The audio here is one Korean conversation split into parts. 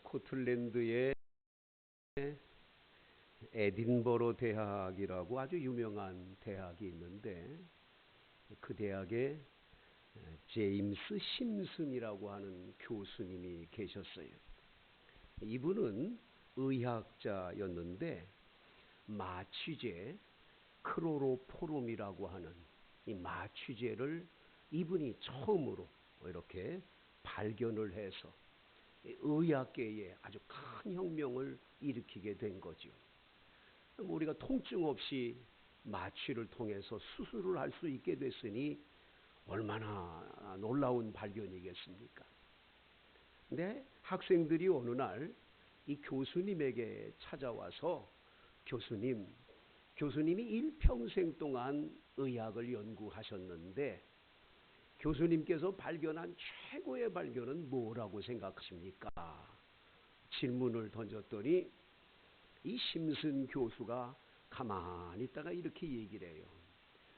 스코틀랜드의 에딘버러 대학이라고 아주 유명한 대학이 있는데 그 대학에 제임스 심슨이라고 하는 교수님이 계셨어요. 이분은 의학자였는데 마취제 클로로포름이라고 하는 이 마취제를 이분이 처음으로 이렇게 발견을 해서 의학계에 아주 큰 혁명을 일으키게 된 거죠. 우리가 통증 없이 마취를 통해서 수술을 할 수 있게 됐으니 얼마나 놀라운 발견이겠습니까? 근데 학생들이 어느 날 이 교수님에게 찾아와서 교수님이 일평생 동안 의학을 연구하셨는데 교수님께서 발견한 최고의 발견은 뭐라고 생각하십니까? 질문을 던졌더니 이 심슨 교수가 가만히 있다가 이렇게 얘기를 해요.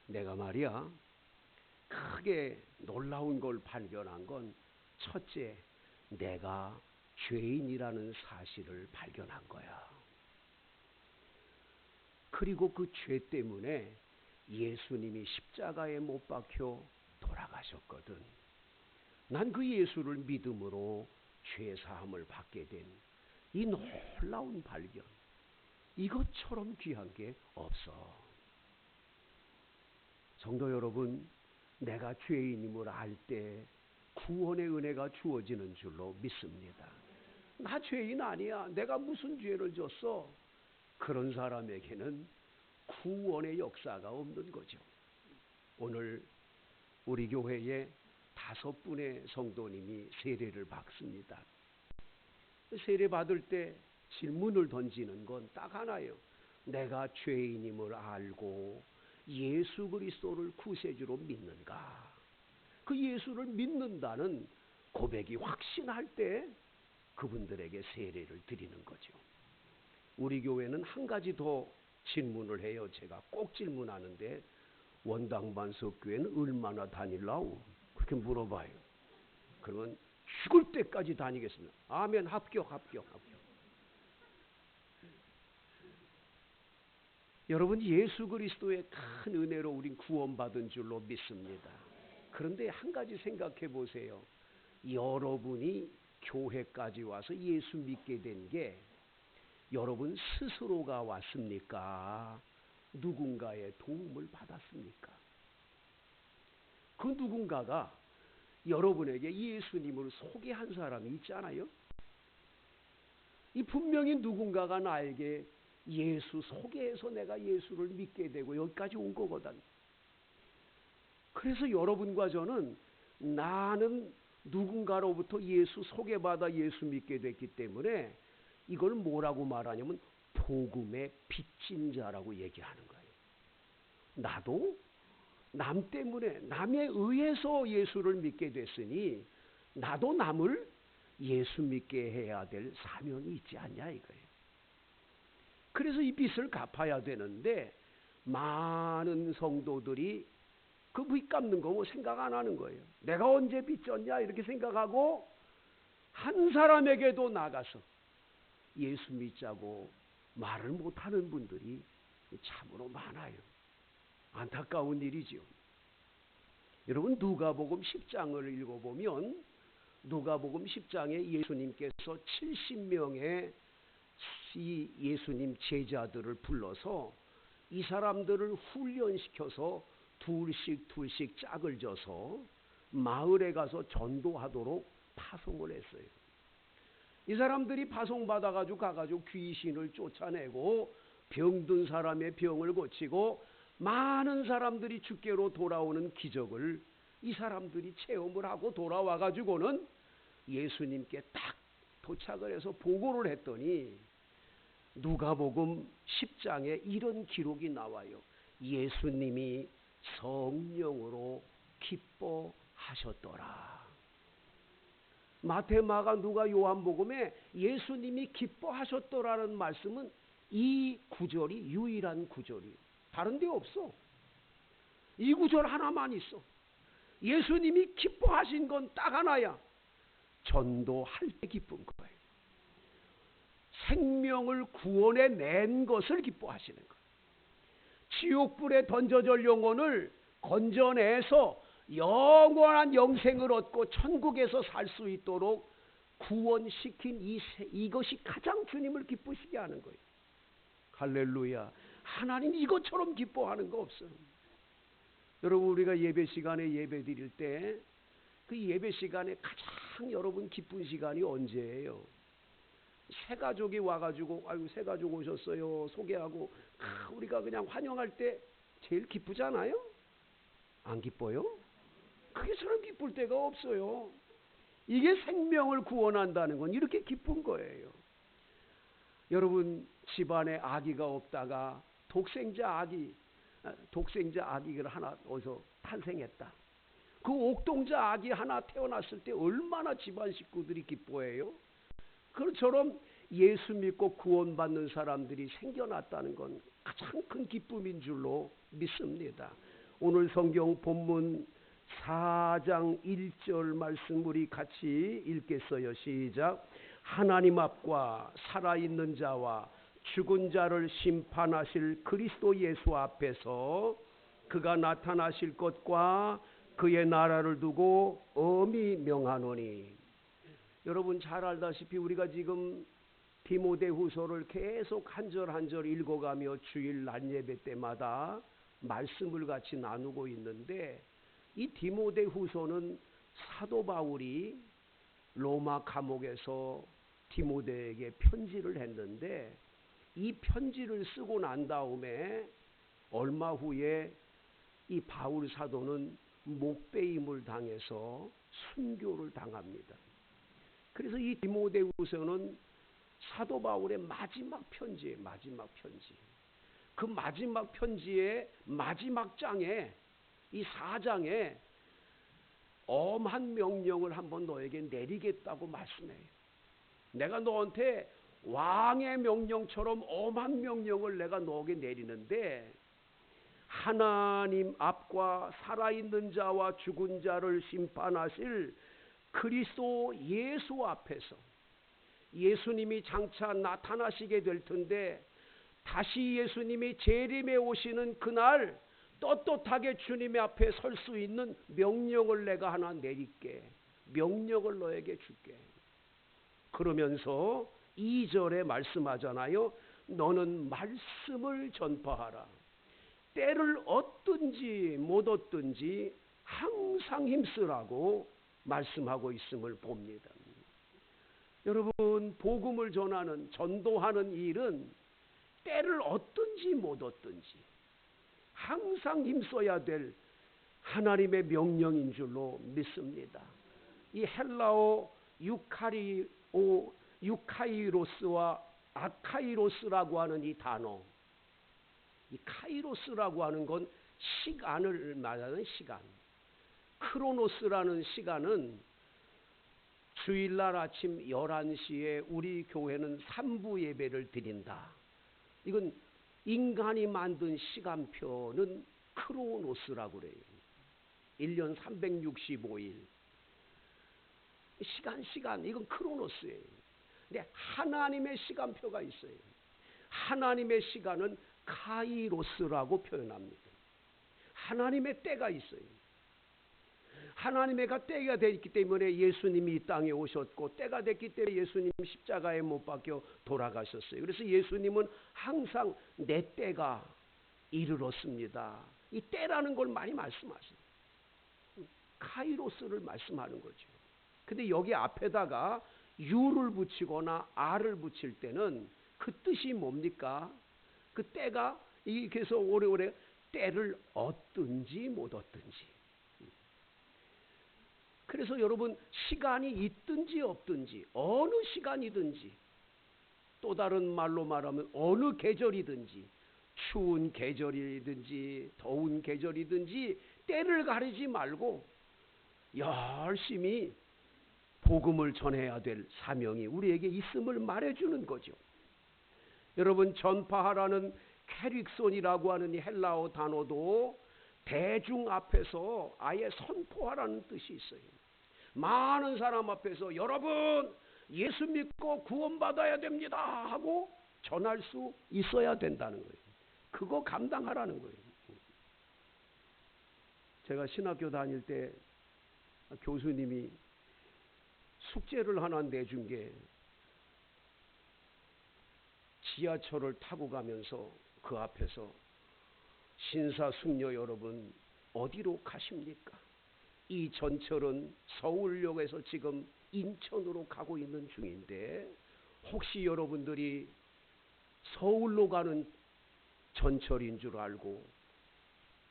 내가 말이야, 크게 놀라운 걸 발견한 건 첫째, 내가 죄인이라는 사실을 발견한 거야. 그리고 그 죄 때문에 예수님이 십자가에 못 박혀 돌아가셨거든. 난 그 예수를 믿음으로 죄 사함을 받게 된 이 놀라운 발견, 이것처럼 귀한 게 없어. 성도 여러분, 내가 죄인임을 알 때 구원의 은혜가 주어지는 줄로 믿습니다. 나 죄인 아니야. 내가 무슨 죄를 졌어? 그런 사람에게는 구원의 역사가 없는 거죠. 오늘 우리 교회에 5분의 성도님이 세례를 받습니다. 세례 받을 때 질문을 던지는 건 딱 하나예요. 내가 죄인임을 알고 예수 그리스도를 구세주로 믿는가? 그 예수를 믿는다는 고백이 확신할 때 그분들에게 세례를 드리는 거죠. 우리 교회는 한 가지 더 질문을 해요. 제가 꼭 질문하는데 원당반석교회는 얼마나 다닐라우? 그렇게 물어봐요. 그러면 죽을 때까지 다니겠습니다. 아멘. 합격. 여러분, 예수 그리스도의 큰 은혜로 우린 구원받은 줄로 믿습니다. 그런데 한 가지 생각해 보세요. 여러분이 교회까지 와서 예수 믿게 된 게 여러분 스스로가 왔습니까? 누군가의 도움을 받았습니까? 그 누군가가 여러분에게 예수님을 소개한 사람이 있잖아요. 이 분명히 누군가가 나에게 예수 소개해서 내가 예수를 믿게 되고 여기까지 온 거거든. 그래서 여러분과 저는 나는 누군가로부터 예수 소개받아 예수 믿게 됐기 때문에 이걸 뭐라고 말하냐면 복음의 빚진 자라고 얘기하는 거예요. 나도 남 때문에 남에 의해서 예수를 믿게 됐으니 나도 남을 예수 믿게 해야 될 사명이 있지 않냐 이거예요. 그래서 이 빚을 갚아야 되는데 많은 성도들이 그 빚 갚는 거 뭐 생각 안 하는 거예요. 내가 언제 빚 졌냐 이렇게 생각하고 한 사람에게도 나가서 예수 믿자고 말을 못하는 분들이 참으로 많아요. 안타까운 일이죠. 여러분 누가복음 10장을 읽어보면 누가복음 10장에 예수님께서 70명의 이 예수님 제자들을 불러서 이 사람들을 훈련시켜서 둘씩 짝을 져서 마을에 가서 전도하도록 파송을 했어요. 이 사람들이 파송받아가지고 가가지고 귀신을 쫓아내고 병든 사람의 병을 고치고 많은 사람들이 주께로 돌아오는 기적을 이 사람들이 체험을 하고 돌아와가지고는 예수님께 딱 도착을 해서 보고를 했더니 누가복음 10장에 이런 기록이 나와요. 예수님이 성령으로 기뻐하셨더라. 마태, 마가, 누가, 요한복음에 예수님이 기뻐하셨더라는 말씀은 이 구절이 유일한 구절이에요. 다른 데 없어. 이 구절 하나만 있어. 예수님이 기뻐하신 건 딱 하나야. 전도할 때 기쁜 거예요. 생명을 구원해 낸 것을 기뻐하시는 거예요. 지옥불에 던져질 영혼을 건져내서 영원한 영생을 얻고 천국에서 살 수 있도록 구원시킨 이것이 가장 주님을 기쁘시게 하는 거예요. 할렐루야. 하나님 이것처럼 기뻐하는 거 없어요. 여러분, 우리가 예배 시간에 예배 드릴 때 그 예배 시간에 가장 여러분 기쁜 시간이 언제예요? 새 가족이 와가지고 아이고 새 가족 오셨어요 소개하고 우리가 그냥 환영할 때 제일 기쁘잖아요? 안 기뻐요? 그게 저런 기쁠 때가 없어요. 이게 생명을 구원한다는 건 이렇게 기쁜 거예요. 여러분, 집안에 아기가 없다가 독생자 아기를 하나 어디서 탄생했다. 그 옥동자 아기 하나 태어났을 때 얼마나 집안 식구들이 기뻐해요? 그처럼 예수 믿고 구원받는 사람들이 생겨났다는 건 가장 큰 기쁨인 줄로 믿습니다. 오늘 성경 본문 4장 1절 말씀 우리 같이 읽겠어요. 시작. 하나님 앞과 살아있는 자와 죽은 자를 심판하실 그리스도 예수 앞에서 그가 나타나실 것과 그의 나라를 두고 엄히 명하노니. 여러분 잘 알다시피 우리가 지금 디모데후서를 계속 한 절 한 절 읽어가며 주일 낮 예배 때마다 말씀을 같이 나누고 있는데, 이 디모데후서는 사도 바울이 로마 감옥에서 디모데에게 편지를 했는데, 이 편지를 쓰고 난 다음에 얼마 후에 이 바울 사도는 목배임을 당해서 순교를 당합니다. 그래서 이 디모데후서는 사도 바울의 마지막 편지예요. 마지막 편지. 그 마지막 편지의 마지막 장에, 이 4장에 엄한 명령을 한번 너에게 내리겠다고 말씀해요. 내가 너한테 왕의 명령처럼 엄한 명령을 내가 너에게 내리는데, 하나님 앞과 살아있는 자와 죽은 자를 심판하실 그리스도 예수 앞에서, 예수님이 장차 나타나시게 될 텐데, 다시 예수님이 재림에 오시는 그날 떳떳하게 주님의 앞에 설 수 있는 명령을 내가 하나 내릴게. 명령을 너에게 줄게. 그러면서 2절에 말씀하잖아요. 너는 말씀을 전파하라. 때를 얻든지 못 얻든지 항상 힘쓰라고 말씀하고 있음을 봅니다. 여러분, 복음을 전도하는 일은 때를 얻든지 못 얻든지 항상 힘써야 될 하나님의 명령인 줄로 믿습니다. 이 헬라어 유카이로스와 아카이로스라고 하는 이 단어, 이 카이로스라고 하는 건 시간을 말하는 시간, 크로노스라는 시간은 주일날 아침 11시에 우리 교회는 3부 예배를 드린다. 이건 인간이 만든 시간표는 크로노스라고 그래요. 1년 365일. 시간, 이건 크로노스예요. 근데 하나님의 시간표가 있어요. 하나님의 시간은 카이로스라고 표현합니다. 하나님의 때가 있어요. 하나님의 때가 되기 때문에 예수님이 이 땅에 오셨고, 때가 됐기 때문에 예수님 십자가에 못 박혀 돌아가셨어요. 그래서 예수님은 항상 내 때가 이르렀습니다. 이 때라는 걸 많이 말씀하세요. 카이로스를 말씀하는 거죠. 근데 여기 앞에다가 유를 붙이거나 아를 붙일 때는 그 뜻이 뭡니까? 그 때가 계속 오래오래 때를 얻든지 못 얻든지. 그래서 여러분, 시간이 있든지 없든지, 어느 시간이든지, 또 다른 말로 말하면 어느 계절이든지, 추운 계절이든지 더운 계절이든지 때를 가리지 말고 열심히 복음을 전해야 될 사명이 우리에게 있음을 말해주는 거죠. 여러분, 전파하라는 캐릭손이라고 하는 이 헬라어 단어도 대중 앞에서 아예 선포하라는 뜻이 있어요. 많은 사람 앞에서 여러분 예수 믿고 구원받아야 됩니다 하고 전할 수 있어야 된다는 거예요. 그거 감당하라는 거예요. 제가 신학교 다닐 때 교수님이 숙제를 하나 내준 게 지하철을 타고 가면서 그 앞에서 신사숙녀 여러분 어디로 가십니까? 이 전철은 서울역에서 지금 인천으로 가고 있는 중인데 혹시 여러분들이 서울로 가는 전철인 줄 알고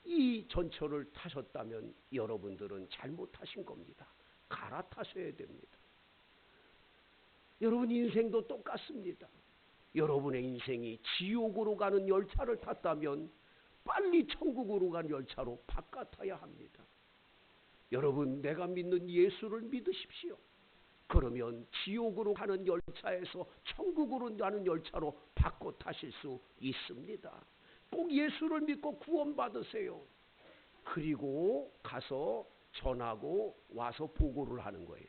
이 전철을 타셨다면 여러분들은 잘못하신 겁니다. 갈아타셔야 됩니다. 여러분 인생도 똑같습니다. 여러분의 인생이 지옥으로 가는 열차를 탔다면 빨리 천국으로 가는 열차로 바꿔타야 합니다. 여러분 내가 믿는 예수를 믿으십시오. 그러면 지옥으로 가는 열차에서 천국으로 가는 열차로 바꿔 타실 수 있습니다. 꼭 예수를 믿고 구원받으세요. 그리고 가서 전하고 와서 보고를 하는 거예요.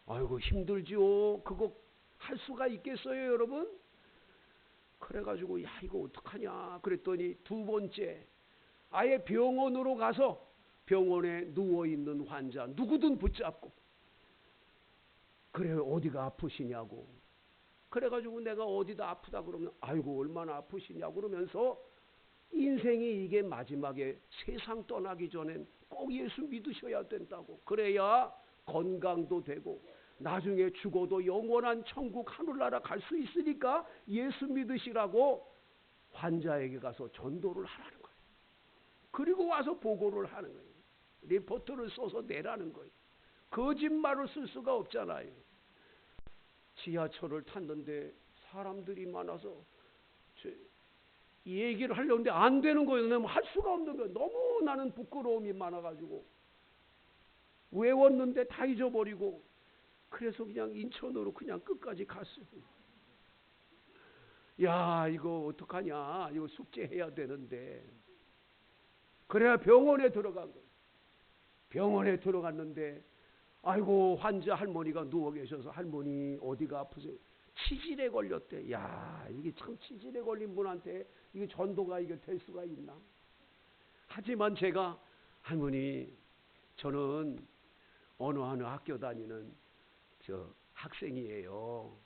아이고 힘들지요. 그거 할 수가 있겠어요 여러분? 그래가지고 야 이거 어떡하냐 그랬더니 두 번째 아예 병원으로 가서 병원에 누워있는 환자 누구든 붙잡고 그래 어디가 아프시냐고 그래가지고 내가 어디다 아프다 그러면 아이고 얼마나 아프시냐고 그러면서 인생이 이게 마지막에 세상 떠나기 전엔 꼭 예수 믿으셔야 된다고 그래야 건강도 되고 나중에 죽어도 영원한 천국 하늘나라 갈 수 있으니까 예수 믿으시라고 환자에게 가서 전도를 하라는 거예요. 그리고 와서 보고를 하는 거예요. 리포트를 써서 내라는 거예요. 거짓말을 쓸 수가 없잖아요. 지하철을 탔는데 사람들이 많아서 이 얘기를 하려는데 안 되는 거예요. 할 수가 없는 거예요. 너무 나는 부끄러움이 많아가지고 외웠는데 다 잊어버리고 그래서 그냥 인천으로 그냥 끝까지 갔어요. 야 이거 어떡하냐 이거 숙제해야 되는데 그래야 병원에 들어간 거예요. 병원에 들어갔는데 아이고 환자 할머니가 누워 계셔서 할머니 어디가 아프세요? 치질에 걸렸대. 야 이게 참 치질에 걸린 분한테 이게 전도가 이게 될 수가 있나? 하지만 제가 할머니 저는 어느 학교 다니는 저 학생이에요.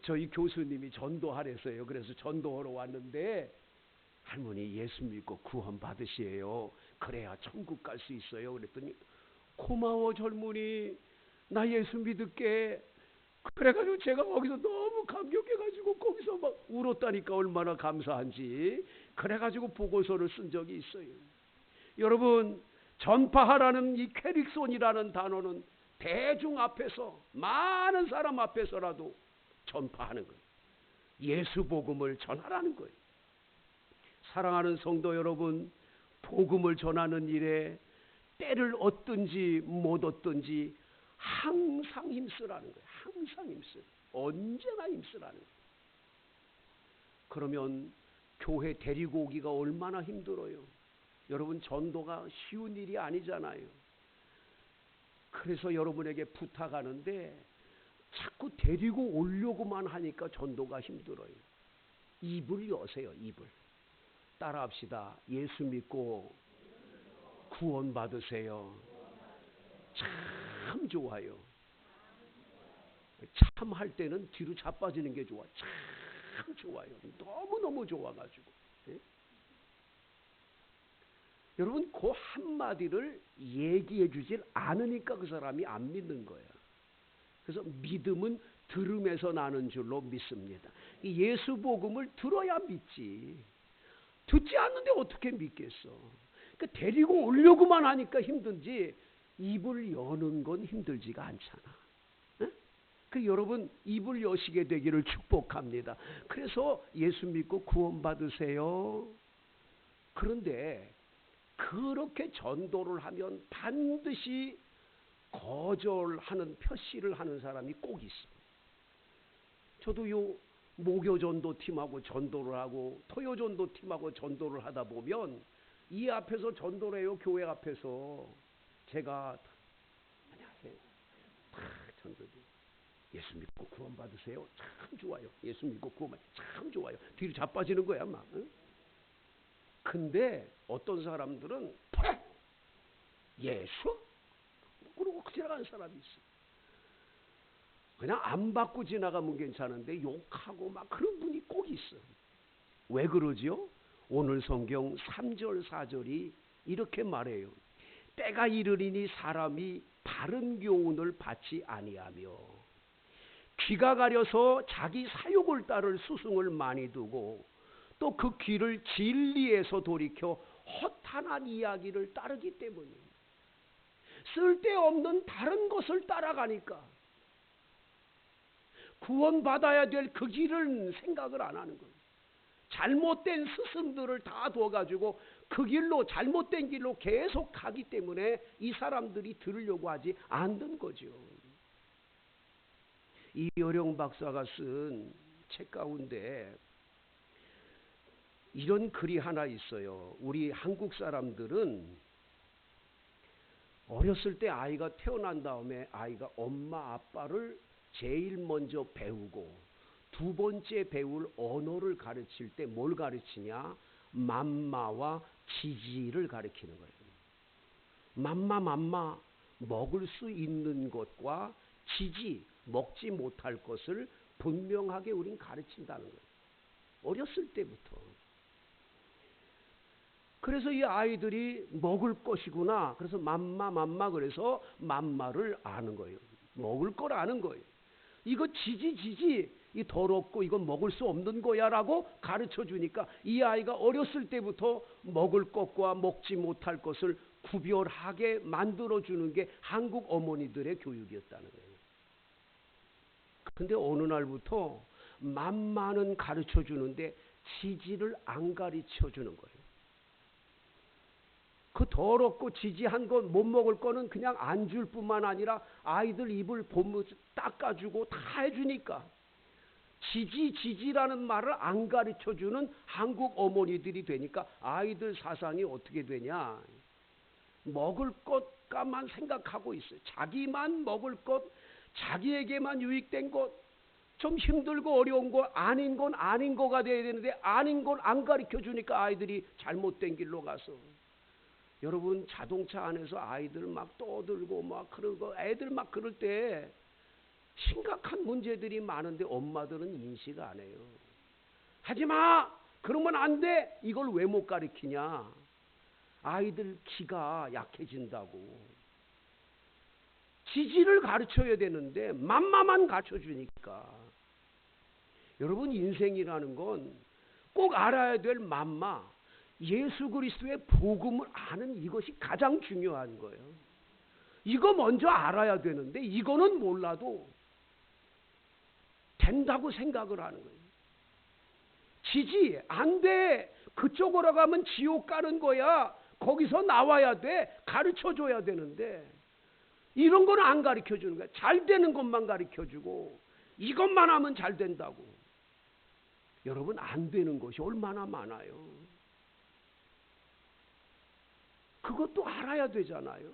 저희 교수님이 전도하래서요. 그래서 전도하러 왔는데 할머니 예수 믿고 구원 받으시에요. 그래야 천국 갈 수 있어요. 그랬더니 고마워 젊은이 나 예수 믿을게. 그래가지고 제가 거기서 너무 감격해가지고 거기서 막 울었다니까 얼마나 감사한지. 그래가지고 보고서를 쓴 적이 있어요. 여러분 전파하라는 이 캐릭손이라는 단어는 대중 앞에서 많은 사람 앞에서라도 전파하는 거예요. 예수 복음을 전하라는 거예요. 사랑하는 성도 여러분 복음을 전하는 일에 때를 얻든지 못 얻든지 항상 힘쓰라는 거예요. 항상 힘쓰. 언제나 힘쓰라는 거예요. 그러면 교회 데리고 오기가 얼마나 힘들어요. 여러분 전도가 쉬운 일이 아니잖아요. 그래서 여러분에게 부탁하는데 자꾸 데리고 오려고만 하니까 전도가 힘들어요. 입을 여세요. 입을. 따라합시다. 예수 믿고 구원 받으세요. 참 좋아요. 참 할 때는 뒤로 자빠지는 게 좋아. 참 좋아요. 너무너무 좋아가지고. 예? 여러분 그 한마디를 얘기해 주질 않으니까 그 사람이 안 믿는 거예요. 그래서 믿음은 들음에서 나는 줄로 믿습니다. 이 예수 복음을 들어야 믿지. 듣지 않는데 어떻게 믿겠어. 그러니까 데리고 오려고만 하니까 힘든지 입을 여는 건 힘들지가 않잖아. 네? 그 여러분 입을 여시게 되기를 축복합니다. 그래서 예수 믿고 구원 받으세요. 그런데 그렇게 전도를 하면 반드시 거절하는 표시를 하는 사람이 꼭 있습니다. 저도 요 목요전도 팀하고 전도를 하고 토요전도 팀하고 전도를 하다 보면 이 앞에서 전도를 해요. 교회 앞에서 제가 안녕하세요. 다 전도지. 예수 믿고 구원 받으세요. 참 좋아요. 예수 믿고 구원 받으세요. 참 좋아요. 뒤로 자빠지는 거야 막. 응? 근데 어떤 사람들은 예수? 그러고 지나가는 사람이 있어. 그냥 안 받고 지나가면 괜찮은데 욕하고 막 그런 분이 꼭 있어. 왜 그러지요? 오늘 성경 3절 4절이 이렇게 말해요. 때가 이르리니 사람이 바른 교훈을 받지 아니하며 귀가 가려서 자기 사욕을 따를 스승을 많이 두고 또 그 귀를 진리에서 돌이켜 허탄한 이야기를 따르기 때문이에요. 쓸데없는 다른 것을 따라가니까 구원받아야 될 그 길을 생각을 안 하는 거예요. 잘못된 스승들을 다 둬가지고 그 길로 잘못된 길로 계속 가기 때문에 이 사람들이 들으려고 하지 않는 거죠. 이효령 박사가 쓴 책 가운데 이런 글이 하나 있어요. 우리 한국 사람들은 어렸을 때 아이가 태어난 다음에 아이가 엄마 아빠를 제일 먼저 배우고 두 번째 배울 언어를 가르칠 때 뭘 가르치냐? 맘마와 지지를 가르치는 거예요. 맘마 먹을 수 있는 것과 지지 먹지 못할 것을 분명하게 우린 가르친다는 거예요. 어렸을 때부터. 그래서 이 아이들이 먹을 것이구나. 그래서 맘마 그래서 맘마를 아는 거예요. 먹을 걸 아는 거예요. 이거 지지 이 더럽고 이건 먹을 수 없는 거야라고 가르쳐 주니까 이 아이가 어렸을 때부터 먹을 것과 먹지 못할 것을 구별하게 만들어 주는 게 한국 어머니들의 교육이었다는 거예요. 근데 어느 날부터 맘마는 가르쳐 주는데 지지를 안 가르쳐 주는 거예요. 그 더럽고 지지한 거 못 먹을 거는 그냥 안 줄 뿐만 아니라 아이들 입을 닦아주고 다 해주니까 지지라는 말을 안 가르쳐주는 한국 어머니들이 되니까 아이들 사상이 어떻게 되냐. 먹을 것까만 생각하고 있어요. 자기만 먹을 것, 자기에게만 유익된 것, 좀 힘들고 어려운 거 아닌 건 아닌 거가 돼야 되는데 아닌 건 안 가르쳐주니까 아이들이 잘못된 길로 가서. 여러분 자동차 안에서 아이들 막 떠들고 막 그러고 애들 막 그럴 때 심각한 문제들이 많은데 엄마들은 인식 안 해요. 하지마! 그러면 안 돼! 이걸 왜 못 가르치냐? 아이들 기가 약해진다고. 지지를 가르쳐야 되는데 맘마만 가르쳐주니까. 여러분 인생이라는 건 꼭 알아야 될 맘마. 예수 그리스도의 복음을 아는 이것이 가장 중요한 거예요. 이거 먼저 알아야 되는데 이거는 몰라도 된다고 생각을 하는 거예요. 지지 안 돼. 그쪽으로 가면 지옥 가는 거야. 거기서 나와야 돼. 가르쳐줘야 되는데 이런 거는 안 가르쳐주는 거야. 잘 되는 것만 가르쳐주고 이것만 하면 잘 된다고. 여러분 안 되는 것이 얼마나 많아요. 그것도 알아야 되잖아요.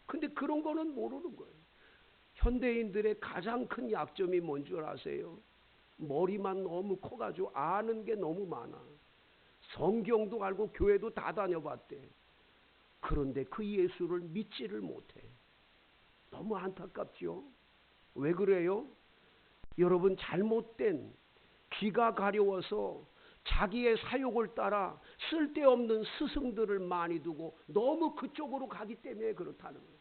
근데 그런 거는 모르는 거예요. 현대인들의 가장 큰 약점이 뭔 줄 아세요? 머리만 너무 커가지고 아는 게 너무 많아. 성경도 알고 교회도 다 다녀봤대. 그런데 그 예수를 믿지를 못해. 너무 안타깝죠? 왜 그래요? 여러분 잘못된 귀가 가려워서 자기의 사욕을 따라 쓸데없는 스승들을 많이 두고 너무 그쪽으로 가기 때문에 그렇다는 거예요.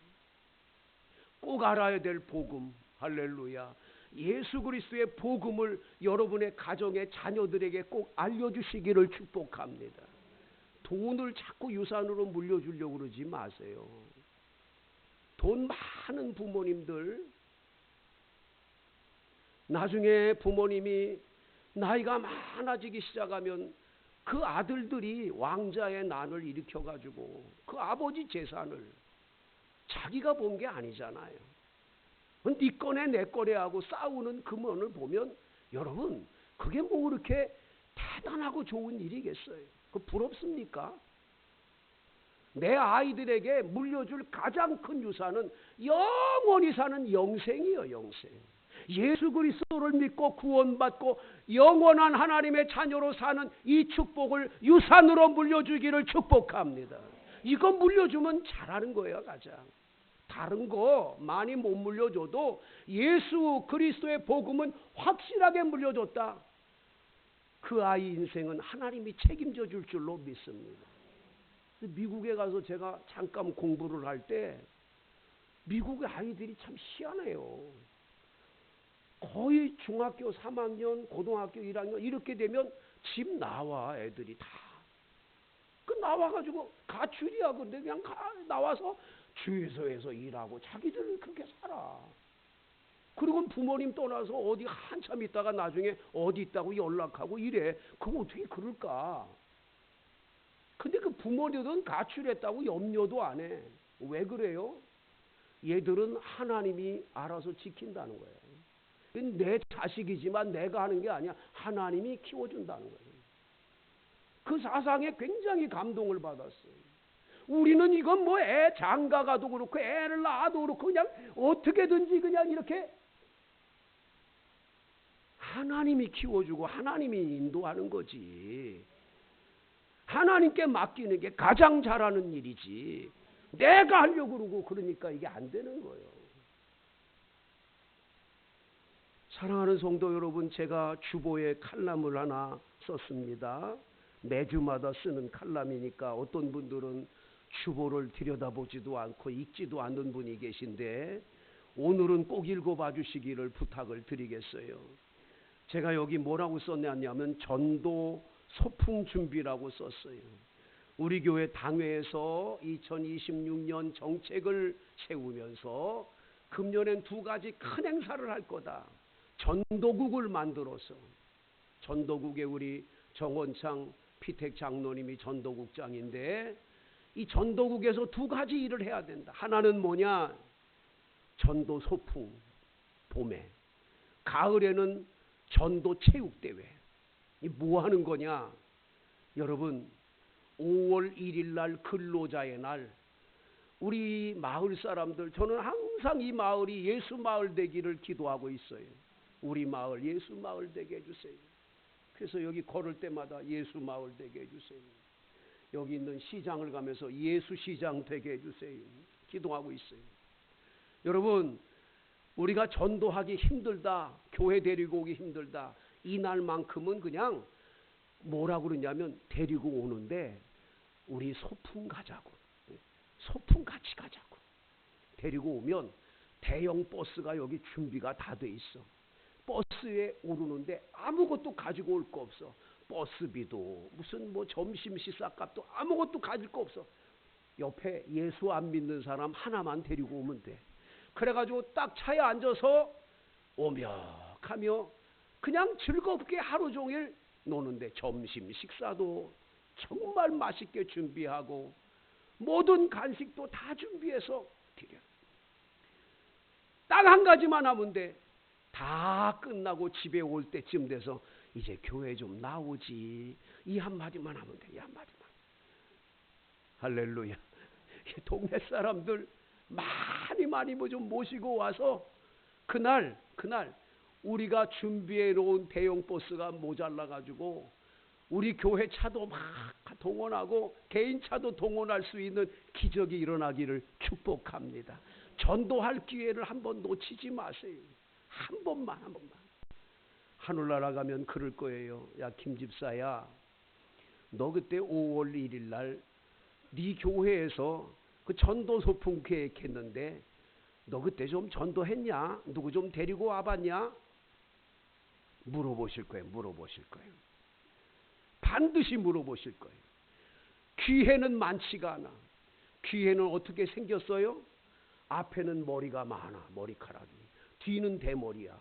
꼭 알아야 될 복음, 할렐루야. 예수 그리스도의 복음을 여러분의 가정의 자녀들에게 꼭 알려주시기를 축복합니다. 돈을 자꾸 유산으로 물려주려고 그러지 마세요. 돈 많은 부모님들, 나중에 부모님이 나이가 많아지기 시작하면 그 아들들이 왕자의 난을 일으켜가지고 그 아버지 재산을 자기가 본 게 아니잖아요. 네 거네 내 거래 하고 싸우는 그 면을 보면 여러분 그게 뭐 그렇게 대단하고 좋은 일이겠어요. 그 부럽습니까? 내 아이들에게 물려줄 가장 큰 유산은 영원히 사는 영생이요, 영생. 예수 그리스도를 믿고 구원받고 영원한 하나님의 자녀로 사는 이 축복을 유산으로 물려주기를 축복합니다. 이거 물려주면 잘하는 거예요. 가장 다른 거 많이 못 물려줘도 예수 그리스도의 복음은 확실하게 물려줬다. 그 아이 인생은 하나님이 책임져 줄 줄로 믿습니다. 미국에 가서 제가 잠깐 공부를 할 때 미국의 아이들이 참 희한해요. 거의 중학교 3학년, 고등학교 1학년 이렇게 되면 집 나와. 애들이 다. 그 나와가지고 가출이야. 근데 그냥 나와서 주유소에서 일하고 자기들은 그렇게 살아. 그리고 부모님 떠나서 어디 한참 있다가 나중에 어디 있다고 연락하고 이래. 그거 어떻게 그럴까? 근데 그 부모들은 가출했다고 염려도 안 해. 왜 그래요? 얘들은 하나님이 알아서 지킨다는 거예요. 내 자식이지만 내가 하는 게 아니야. 하나님이 키워준다는 거예요. 그 사상에 굉장히 감동을 받았어요. 우리는 이건 뭐 애 장가가도 그렇고 애를 낳아도 그렇고 그냥 어떻게든지 그냥 이렇게 하나님이 키워주고 하나님이 인도하는 거지. 하나님께 맡기는 게 가장 잘하는 일이지. 내가 하려고 그러고 그러니까 이게 안 되는 거예요. 사랑하는 성도 여러분, 제가 주보에 칼럼을 하나 썼습니다. 매주마다 쓰는 칼럼이니까 어떤 분들은 주보를 들여다보지도 않고 읽지도 않는 분이 계신데 오늘은 꼭 읽어봐 주시기를 부탁을 드리겠어요. 제가 여기 뭐라고 썼냐면 전도 소풍 준비라고 썼어요. 우리 교회 당회에서 2026년 정책을 세우면서 금년엔 2가지 큰 행사를 할 거다. 전도국을 만들어서 전도국에 우리 정원창 피택 장로님이 전도국장인데 이 전도국에서 2가지 일을 해야 된다. 하나는 뭐냐? 전도 소풍 봄에, 가을에는 전도 체육대회. 이 뭐 하는 거냐? 여러분 5월 1일 날 근로자의 날 우리 마을 사람들, 저는 항상 이 마을이 예수 마을 되기를 기도하고 있어요. 우리 마을 예수 마을 되게 해주세요. 그래서 여기 걸을 때마다 예수 마을 되게 해주세요. 여기 있는 시장을 가면서 예수 시장 되게 해주세요. 기도하고 있어요. 여러분 우리가 전도하기 힘들다, 교회 데리고 오기 힘들다, 이날만큼은 그냥 뭐라고 그러냐면 데리고 오는데 우리 소풍 가자고. 소풍 같이 가자고. 데리고 오면 대형 버스가 여기 준비가 다 돼 있어. 버스에 오르는데 아무것도 가지고 올 거 없어. 버스비도 무슨 뭐 점심 식사값도 아무것도 가질 거 없어. 옆에 예수 안 믿는 사람 하나만 데리고 오면 돼. 그래가지고 딱 차에 앉아서 오며가며 그냥 즐겁게 하루 종일 노는데 점심 식사도 정말 맛있게 준비하고 모든 간식도 다 준비해서 드려. 딱 한 가지만 하면 돼. 다 끝나고 집에 올 때쯤 돼서 이제 교회 좀 나오지. 이 한마디만 하면 돼. 이 한마디만. 할렐루야. 동네 사람들 많이 뭐 좀 모시고 와서 그날 우리가 준비해 놓은 대형 버스가 모자라 가지고 우리 교회 차도 막 동원하고 개인 차도 동원할 수 있는 기적이 일어나기를 축복합니다. 전도할 기회를 한번 놓치지 마세요. 한 번만. 하늘나라 가면 그럴 거예요. 야 김집사야, 너 그때 5월 1일 날 네 교회에서 그 전도 소풍 계획했는데 너 그때 좀 전도했냐? 누구 좀 데리고 와봤냐? 물어보실 거예요. 반드시 물어보실 거예요. 귀회는 많지가 않아. 귀회는 어떻게 생겼어요? 앞에는 머리가 많아. 머리카락이. 뒤는 대머리야.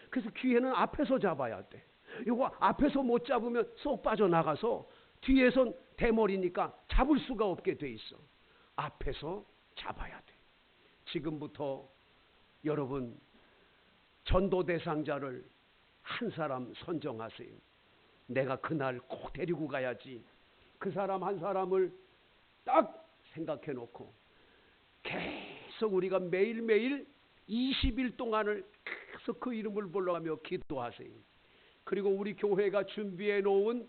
그래서 귀회는 앞에서 잡아야 돼. 이거 앞에서 못 잡으면 쏙 빠져나가서 뒤에선 대머리니까 잡을 수가 없게 돼 있어. 앞에서 잡아야 돼. 지금부터 여러분 전도 대상자를 한 사람 선정하세요. 내가 그날 꼭 데리고 가야지. 그 사람 한 사람을 딱 생각해 놓고 계속 우리가 매일매일 20일 동안을 가서 그 이름을 불러가며 기도하세요. 그리고 우리 교회가 준비해 놓은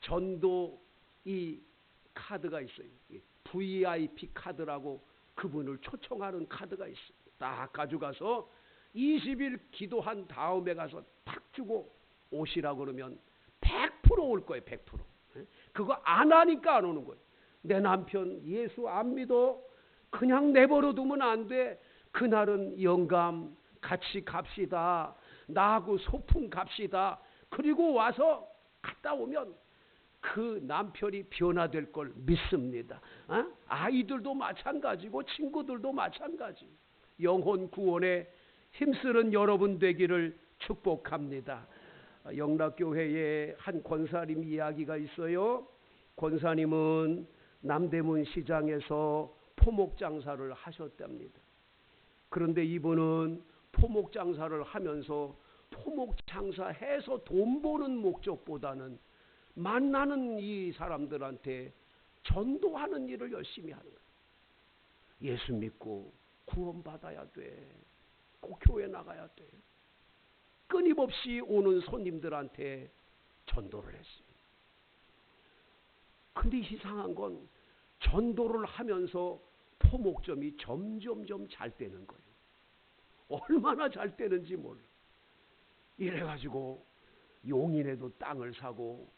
전도 이 카드가 있어요. VIP 카드라고 그분을 초청하는 카드가 있어요. 딱 가져가서 20일 기도한 다음에 가서 탁 주고 오시라 그러면 100% 올 거예요. 100%. 그거 안 하니까 안 오는 거예요. 내 남편 예수 안 믿어. 그냥 내버려 두면 안 돼. 그날은 영감 같이 갑시다. 나하고 소풍 갑시다. 그리고 와서 갔다 오면 그 남편이 변화될 걸 믿습니다. 아이들도 마찬가지고 친구들도 마찬가지. 영혼 구원에 힘쓰는 여러분 되기를 축복합니다. 영락교회에 한 권사님 이야기가 있어요. 권사님은 남대문 시장에서 포목 장사를 하셨답니다. 그런데 이분은 포목 장사를 하면서 포목 장사해서 돈 버는 목적보다는 만나는 이 사람들한테 전도하는 일을 열심히 하는 거예요. 예수 믿고 구원받아야 돼. 꼭 교회 나가야 돼. 끊임없이 오는 손님들한테 전도를 했어요. 근데 이상한 건 전도를 하면서 포목점이 점점점 잘 되는 거예요. 얼마나 잘 되는지 몰라. 이래가지고 용인에도 땅을 사고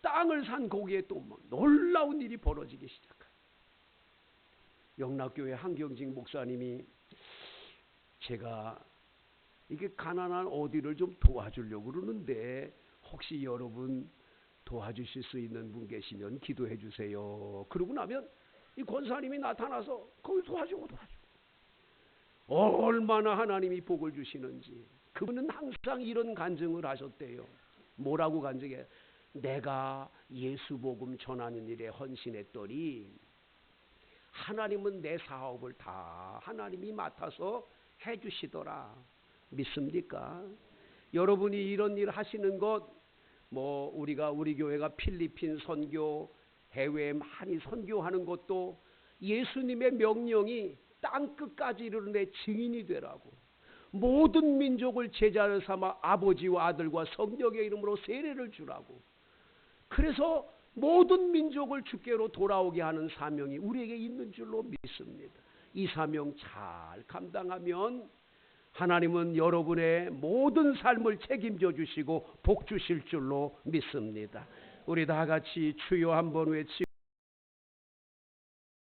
땅을 산 거기에 또 놀라운 일이 벌어지기 시작해요. 영락교회 한경직 목사님이 제가 이게 가난한 어디를 좀 도와주려고 그러는데 혹시 여러분 도와주실 수 있는 분 계시면 기도해 주세요. 그러고 나면 이 권사님이 나타나서 거기 도와주고. 얼마나 하나님이 복을 주시는지. 그분은 항상 이런 간증을 하셨대요. 뭐라고 간증해? 내가 예수 복음 전하는 일에 헌신했더니 하나님은 내 사업을 다 하나님이 맡아서 해주시더라. 믿습니까? 여러분이 이런 일 하시는 것, 우리 교회가 필리핀 선교, 해외에 많이 선교하는 것도 예수님의 명령이 땅끝까지 이르는 증인이 되라고. 모든 민족을 제자를 삼아 아버지와 아들과 성령의 이름으로 세례를 주라고. 그래서 모든 민족을 주께로 돌아오게 하는 사명이 우리에게 있는 줄로 믿습니다. 이 사명 잘 감당하면 하나님은 여러분의 모든 삶을 책임져 주시고 복 주실 줄로 믿습니다. 우리 다 같이 주여 한번 외치